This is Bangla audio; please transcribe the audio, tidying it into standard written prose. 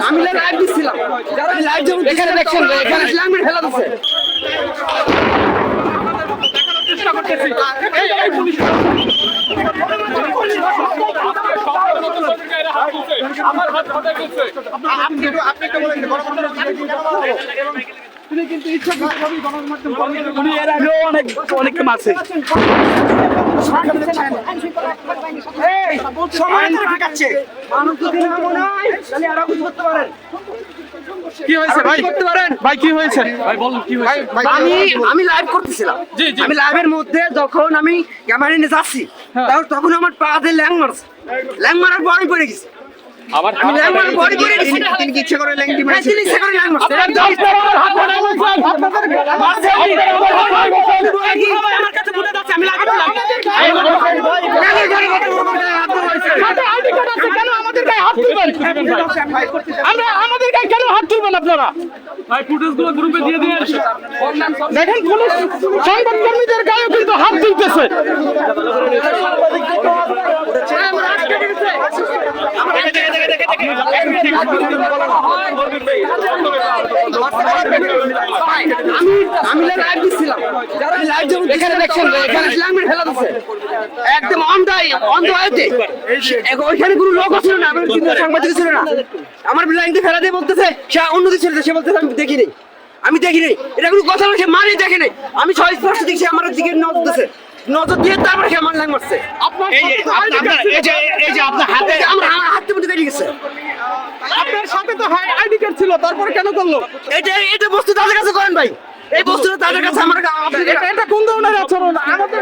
আমি লাইভ দিছিলাম, যারা লাইভ যেমন এখানে দেখছেন, এখানে ইসলামের ফেলা দিচ্ছে। চেষ্টা করতেছি। এই পুলিশ আমার হাত ধরে গেছে। আপনি একটু বলেন তিনি কিন্তু ইচ্ছাকৃতভাবে গণমাধ্যম উনি এর আগেও অনেক মারছে। কি হয়েছে ভাই? করতে পারেন ভাই কি হয়েছে? ভাই বলুন কি হয়েছে? আমি লাইভ করতেছিলাম। জি, জি। আমি লাইভের মধ্যে যখন আমি ক্যামেরা নিয়ে যাচ্ছি, তখন আমার পাতে ল্যাং মারছে। ল্যাং মারার পর আমি পড়ে গেছি। আবার আমি ল্যাং মারার পরে পড়ে গেছি। তিনি কি ইচ্ছে করে ল্যাংটি হ্যাঁ, তিনি ইচ্ছা করে ল্যাং মারছে। আমার কাছে বুঝে যাচ্ছে আমি লাইভ করলাম। কেন আমাদের গায়ে হাত তুলবেন? আমাদের গায়ে কেন হাত তুলবেন আপনারা? ভাই ফুটেজগুলো গ্রুপে দিয়ে দিন। দেখেন পুলিশ সংবাদকর্মীদের গায়ে কিন্তু হাত তুলতেছে। আমি লাইভ দিছিলাম, যারা লাইভ যেমন এখানে দেখছেন, এখানে ইসলামের ফেলা দিচ্ছে একদম অন্ধ হয়েছে। ওইখানে কোনো লোক ছিল না, আমার কিন্তু সাংবাদিক ছিল না। আমার লাইন দিয়ে ফেলা দিয়ে বলতেছে সে অন্যদি ছিল, সে বলতেছে আমি দেখিনি এটা কোনো কথা না, সে মারি দেখেনি। আমি স্পষ্ট দেখছি আমার দিকে নজর দিয়ে তারপরে সে আমার লাইন মারছে। এই যে আপনার হাতে আমার হাতের মধ্যে কেটে গেছে। আপনার সাথে তো আইডি কার্ড ছিল, তারপরে কেন করলো? এটা বস্তু তাদের কাছে করেন ভাই, এই বস্তুটা তাদের কাছে আমার এটা কোন ধরনের আচরণ? আমাদের